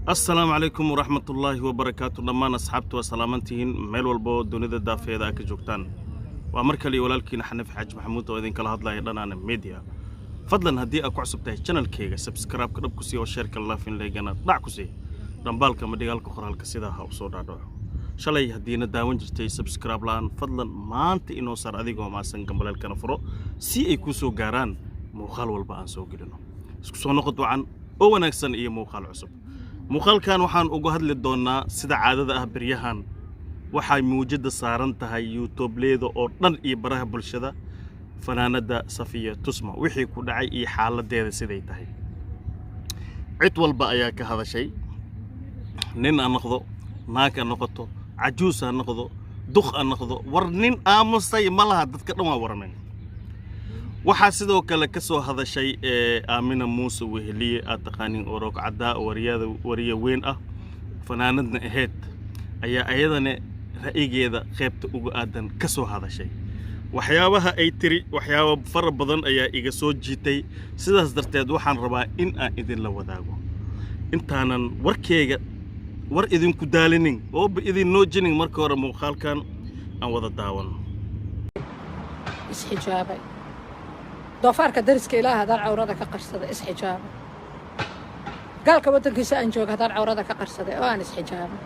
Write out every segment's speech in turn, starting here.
السلام عليكم ورحمة الله وبركاته. لما أصحابتي وسلامتين ميل والبو دونيدا دافية ذاك جوكتان وأمريكا ولكن حنف حاج محمود وإذن كلا هذا يدنا ميديا فضلا هدي أكو عصبته channel كيجا سبسكرايب كرب كسي وشير كلا فين ليجنا ضع كسي رمبالك مديالك خرال كسيدا هاوسودا دو شلي هدينا داون جرتي سبسكرايب لان فضلا ما أنت إنه صار أديكو ما سنكمل الكنفرو سي إكوسو جاران موخال والبان سو جلنا سكسو نقطة عن أو نكسن إيه موخال عصب muuqaalkan waxaan uga hadli doonaa sida caadada ah baryahan waxay muujada saaran tahay YouTube-leeda oo dhan iyo baraha bulshada fanaanada Safiya Tusma wixii ku dhacay iyo xaaladeeda siday tahay cid walba ayaa ka hadashay nin aan noqdo naag aan noqoto cajuus aan noqdo duq aan noqdo war nin aamusay malaha dadka dhan waa warameen waxaa sidoo kale ka soo hadashay Aamina Muuse Weheliye ataqaanin oo roog cadaa wariye weyn ah fanaanadna ahayd ayaa ayadana ra'yigeeda qaybta ugu aadan ka soo hadashay waxyaabaha ay tiri waxyaabo far badan ayaa iga soo jiitay sidaas darteed waxaan rabaa in aan idin la wadaago intaanan warkeyga war idin ku daalinin oo idin noojinin marka hore muuqaalkan aan wada daawan isxijaabay doofaarka dariska ilaaha hadaan cawrada ka qarsada isxijaabay gaalka waddankiisa aan jooga hadaan cawrada ka qarsaday oo aan isxijaabay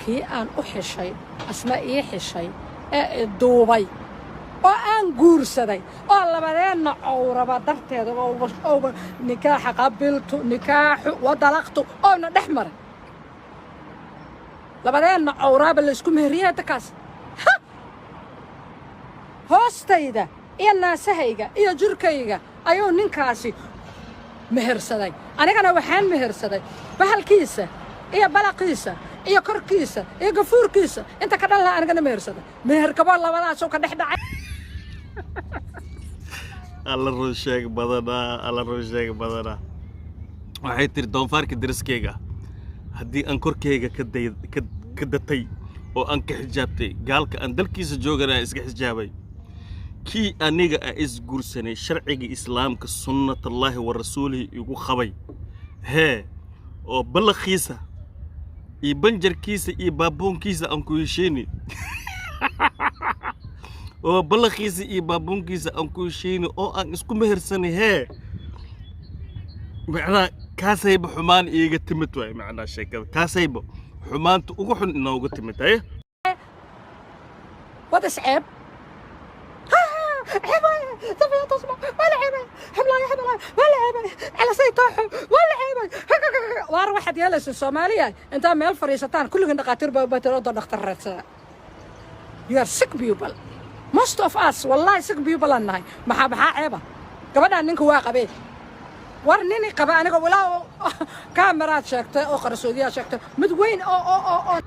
kii aan u xishay asna ii xishay ee duubay oo aan guursaday oo labadeenna cawraba darteeda oo nikaaxa qabiltu nikaaxu wadalaqtu oona dhex maray labadeenna cawraba la isku meheriyay dadkaas hoostayda iyo naasahayga iyo jirkayga ayuu ninkaasi mehersaday anigana waxaan mehersaday bahalkiisa iyo balaqiisa iyo korkiisa iyo gafuurkiisa inta ka dhan la anigana mehersaday meherkabo labadaas oo ka dhex dhacay alla rusheeg badana waxay tiri doonfaarka dariskeyga haddii aan korkeyga ka datay oo aan ka xijaabtay gaalka aan dalkiisa joogana iska xijaabay kii aniga is guursanay sharciga islaamka sunnatullaahi wa rasuulihi igu qabay oo balaqiisa iyo banjarkiisa iyo baaboonkiisa aan ku heshiini oo balaqiisa iyo baaboonkiisa aan ku heshiini oo aan isku mehersanay macnaa kaasayba xumaan iiga timid waay macnaa sheekada kaasayba xumaanta ugu xun inooga timid wada isceeb Safiya Tusma wala ceebay xablaay wala ceebay ala saytooxo wala ceebay waar waxaad yeelaysaa Soomaaliya inta meel fariisataan kulligan dhaqaatiir baa bataro dhakhtar raadsa you are sick people most of us wallahi sick people anahay maxaa ceeba gabadhan ninka waa qabay war nini qaba aniga walaa kaamiraad sheegtay oo qarsoodiya sheegtay mid weyn oo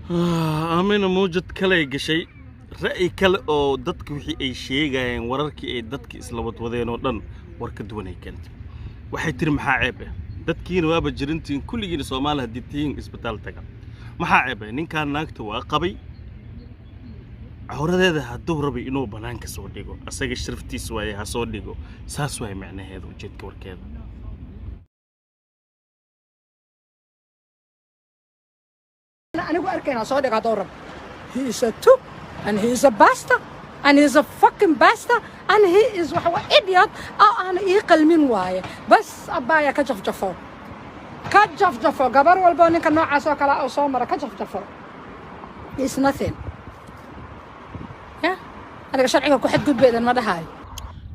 Aamina muujad kale gashay ra'yi kale oo dadku wixii ay sheegayeen wararkii ay dadka isla wadwadeen oo dhan war ka duwan ay keentay waxay tiri maxaa ceeb ah dadkiina waaba jirintiin kulligiina Soomaaliya hadii tiin isbitaal taga maxaa ceeb ah ninkaan naagta waa qabay cawradeeda hadduu rabay inuu banaanka soo dhigo asaga sharaftiis waay ha soo dhigo saas way macnaheedu ujeedka warkeeda anigu arkayna soo dhiga dowrab he is a tube and he is a bastard and he is a fucking bastard and he is a idiot أنا يقل من وايه بس أبايا كجف جفو قبر والبوني كان نوع عساك لا أو صومرة كجف جفو it's nothing أنا شرعي كو حد قد بيدن ما ده هاي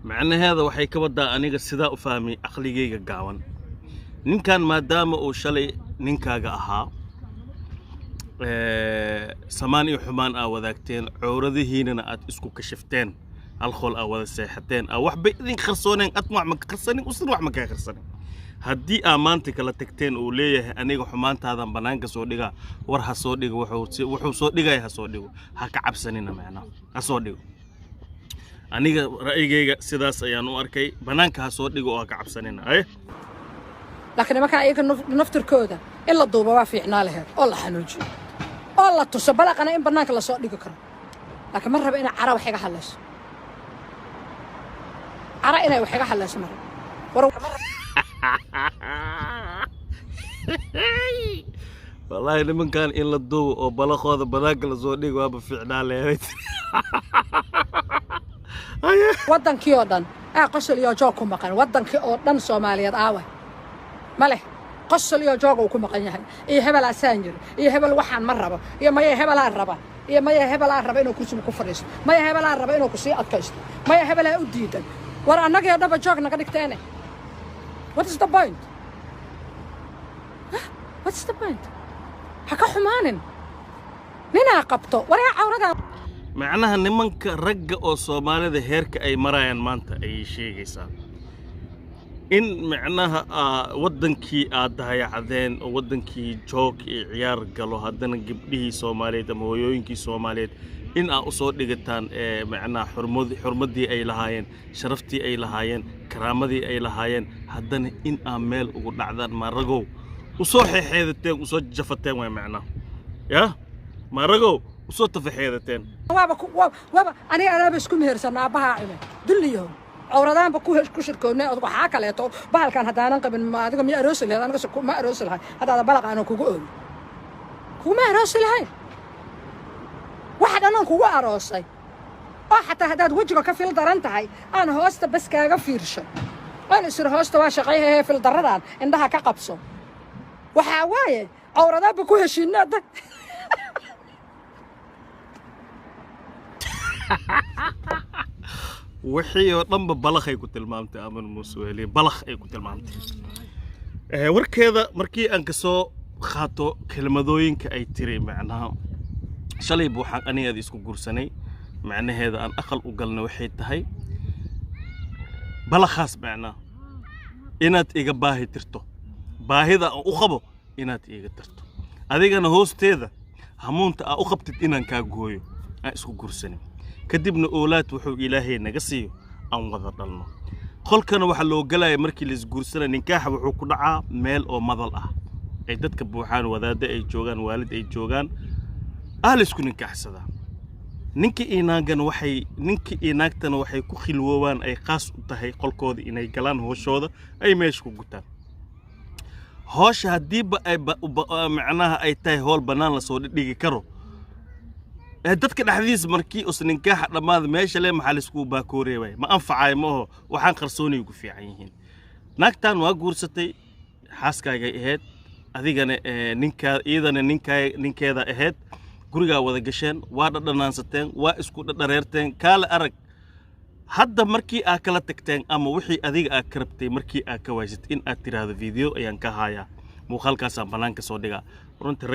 معنى هذا وحي كبدا أنيق السداء فهمي أخليقيق قاوان نين كان ما دام أو شلي نين كاقا أها سماني وحمان وذاكتين عورذهيننا اسكو كشفتين الخول وذا سيحتين وحبي إذن خرصونين أطمع مك خرصونين وصن وح مكا خرصونين هدي آمانتك لا تكتين وليه أنيق حمانت هذا بنانك صوديقا ورها صوديقا وحو صوديقا يها صوديقا هكا عبسانين معنا هصوديقا أنيق رأيقيقا سيداس أيانو أركي بنانك هصوديقا وهكا عبسانين لكن ما كان أيقا نفتر كودا إلا الضوبة وافي عنا لها والله حنوجي والله تصبلق أنا إن بنانك لا صوديقا كرا لكن مرة بإنا عرا وحيقا حلاس عرا إنا وحيقا حلاس مرة والله لمن كان إلا الضوء وبلغ هذا بلاك الزودي وابا في عدالة waddankii oo dhan qosol iyo joog ku maqan waddankii oo dhan Soomaaliyeed aawe male qosol iyo joog uu ku maqan yahay iyo hebel asaan jiro iyo hebel waxaan ma rabo iyo maya hebel aan raba iyo maya hebel aan raba inuu kursi ku fadhiisto maya hebel aan raba inuu ku sii adkaysto maya hebel aan u diidan war annaga dhaba joog naga dhigteene what is the point what's the point ha ka xumaanin nina qabto waraa cawrada معناها نمنك رجع أو صومالي هيرك أي مرايان مانتا أي شيء يسا إن معناها ودنكي آدها عدين ودنكي جوك عيار قالوا هادنا جبليه صومالي تمويوينكي صومالي إن أصوات لقتان معناها حرمدي أي لهاين شرفتي أي لهاين كرامدي أي لهاين هادنا إن أميل وقول عدان ما رجو وصوحي حيدتين وصوت جفتين وين معناه يا ما رجو وصوت في حيدتين وابا أنا بس كم هرسنا بها عمي دليهم عوردان بكوه كشركوني أو حاكة ليتو بحال كان هدانا قبل ما أديكم يا رسل هذا أنا قص ما رسل هاي هذا بلغ أنا كوجو كوما رسل هاي واحد أنا كوجو أراسي حتى هذا وجهك كفيل درنت هاي أنا هوست بس كأجا فيرشة أنا سر هوست واشقيه في الدردان عندها كقبصو وحواي عوردان بكوه شينا ده وحي ضم بلخ ay ku tilmaamtay aman musuuli balakh ay ku tilmaamtay warkeeda markii aan ka soo qaato kelmadooyinka ay tiri macnaha shalay buuxan aniga isku gursanay macnaheeda aan aqal u galno waxay tahay balakhaas macnaha inaad iga baahi tirto baahida u qabo inaad iga tirto adigana hoosteeda hamuunta u qabtid inaan ka gooyo aan isku gursanay kadibna oolaad wuxuu ilaahay naga siiyo aan wada dhalno qolkana waxa loo galay markii la isguursana ninkaax wuxuu ku dhacaa meel oo madal ah ay dadka buuxaan wadaada ay joogan waalid ay joogan isku ninkaaxsada ninkii inaagtana waxay ku khilwoowaan ay qaas u tahay qolkooda inay galaan hooshooda ay meesha ku gutaan hoosha hadiiba ay macnaha ay tahay hool banaan la soo dhigi karo dadka dhaxdiis markii us ninkaaxa dhamaad meesha le maxal isku baakoorey ma anfacay ma oo waxaan qarsooni ugu fiican yihiin naagtan waa guursatay xaaskaaga ahayd adigana ninkeeda ahayd guriga wada gasheen waa dhadhanaansateen waa isku dhareerteen kala arag hadda markii aad kala tagteen ama wixii adiga aad karabtay markii aad ka waysat in aad tiraahdo video ayaan ka hayaa muuqaalkaas aan banaanka soo dhigaa runtii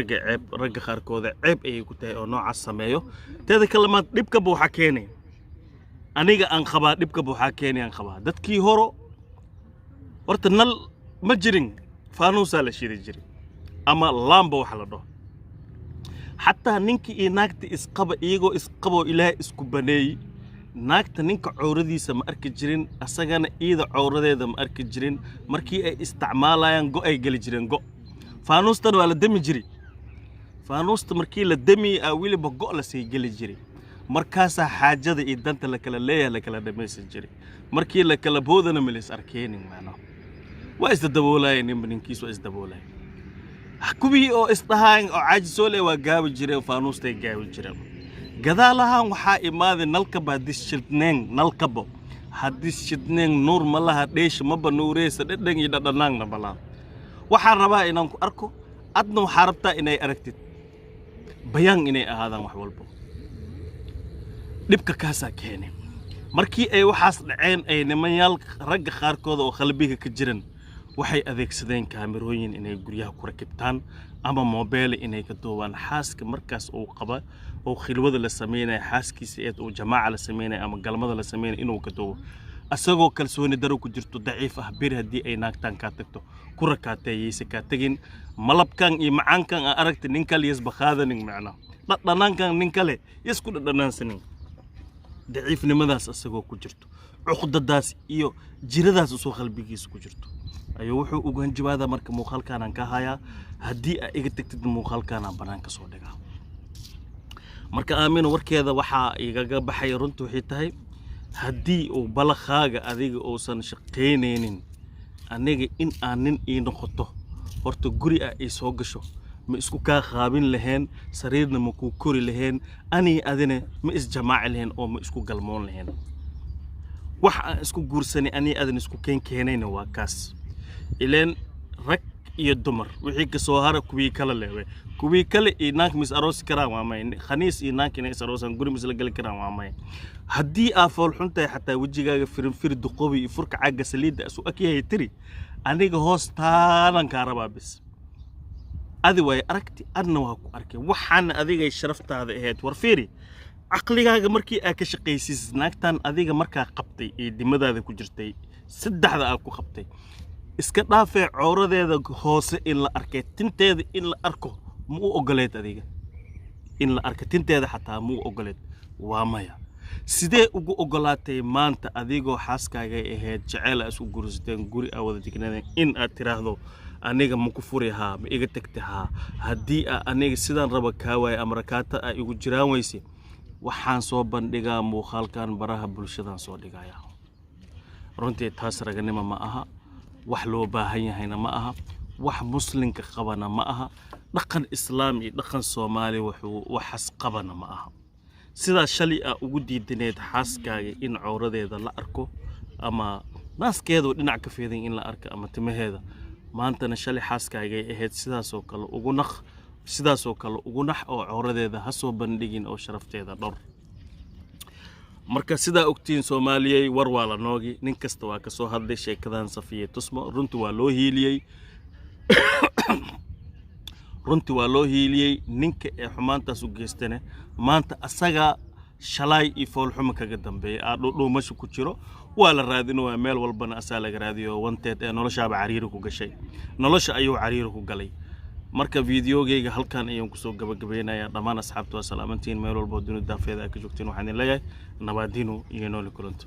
ragga qaarkooda ceeb ay ku tahay oo noocaas sameeyo teeda kalamaad dhibka buuxa keenay aniga aan qabaa dhibka buuxa keenay aan qabaa dadkii horo horta nal ma jirin faanuusa la shiri jiray ama laamba waxa la dhaho xataa ninkii iyo naagta isqaba iyagoo isqabo ilaahay isku baneeyay naagta ninka cawradiisa ma arki jirin asagana iyada cawradeeda ma arki jirin markii ay isticmaalayaan go ay gali jireen go faanuustan waa la dami jiray faanuusta markii la dami wiliba go la sii gali jiray markaasa xaajada iyo danta la kala leeyahay la kala dhamaysan jiray markii la kala boodana milis arkeenin macnaha waa isdaboolaayeen ninkiis waa isdaboolaayeen kubii oo isdhahaan oo caajisoo leh waa gaabi jireen faanuustay gaabi jireen gadaalahan waxaa imaaday nalkaba hadis shidneen nuur ma laha dheesh maba nuureysa dhadhan iyo dhadhanaagna balaa waxaan rabaa inaan ku arko adna waxaa rabtaa inay aragtid bayaan inay ahaadaan wax walbo dhibka kaasaa keenay markii ay waxaas dhaceen ay nimanyaal ragga qaarkooda oo qalbiga ka jiran waxay adeegsadeen kaamirooyin inay guryaha ku rakibtaan ama mobile inay ka duubaan xaaska markaas uu qaba oo khilwada la sameeyay xaaskiisa ee uu jamaaca la sameeyay ama galmada la sameeyay inuu ka duubo asagoo kalsooni daro ku jirto daciif ah bir hadii ay naagtan ka tagto ku rakaatayeysa ka tagin malabkan iyo macaankan aragta nin kale isbaqaadanin macna dhadhanaankan nin kale isku dhadhanaansanin daciifnimadaas asagoo ku jirto uqdadaas iyo jiradaas soo qalbigiisa ku jirto ayuu wuxuu ugu hanjabaada marka muuqaalkan aan ka hayaa hadii ay iga tagtid muuqaalkan aan banaanka soo dhigaa marka aamino warkeeda waxa igaga baxay runtu wixii tahay hadii uu balaqaaga adiga uusan shaqeyneynin aniga in aan nin ii noqoto horta guri ah ay soo gasho ma isku kaa qaabin lahayn sariirna ma ku kori lahayn ani adina ma isjamaaci lahayn oo ma isku galmoon lahayn wax aan isku guursanay ani adina isku keenayna waa kaas ileen rag iyo dumar wixii ka soo hara kuwii kala leewe kuwii kale inaank mis aroos karaan waa may khaniis inaank inay aroosan guri mis la gali karaan waa may haddii aa fool xuntahay xataa wejigaaga firin duqobi iyo furka caaga saliidda isu akyahay tiri aniga hoostaanan kaa rabaa bis adi way aragti adna waa ku arkay waxaan adigay sharaftaada ahayd war fiiri aqligaaga markii aa ka shaqaysis naagtan adiga markaa qabtay ee dimadaada ku jirtay saddexda aa ku qabtay iska dhaafay cawradeeda hoose in la arkay tinteeda in la arko ma u ogoleed adiga in la arko tinteeda xataa ma u ogoleed waa maya sidee ugu ogolaatay maanta adigoo xaaskaaga ahayd jacayl aad isku guursateen guri aa wada degnadeen in aad tiraahdo aniga ma ku furihaa ma iga tagtahaa haddii aniga sidaan raba kaa waay amarkaata ay igu jiraan weyse waxaan soo bandhigaa muuqaalkan baraha bulshadan soo dhigaya runtii taas raganimo ma aha wax loo baahan yahayna ma aha wax muslimka qabana ma aha dhaqan islaam iyo dhaqan soomaali waxas qabana ma aha sidaa shalay ugu diidaneed xaaskaaga in cawradeeda la arko ama naaskeedu dhinac ka feedan in la arko ama timaheeda maantana shalay xaaskaaga ahayd sidaasoo kale ugu nax oo cawradeeda ha soo bandhigin oo sharafteeda dhor marka sidaa ogtiin Soomaaliyay war waa la noogi nin kasta waa ka soo hadlay sheekadan Safiya Tusmo runtii waa loo hiiliyay ninka ee xumaantaas u geystane maanta asaga shalay iyo fool xumo kaga dambeeyay dhuumasho ku jiro waa la raadinayaa meel walbana asaa laga raadiyo wanteed ee noloshaaba cariiri ku gashay nolosha ayuu cariiri ku galay marka videogeyga halkan ayaan ku soo gabagabeynayaa dhammaan asxaabta waa salaamantiin meel walba dunida daafeeda ka joogtiin waxaan leeyahay nabadino iyo nooli kulanto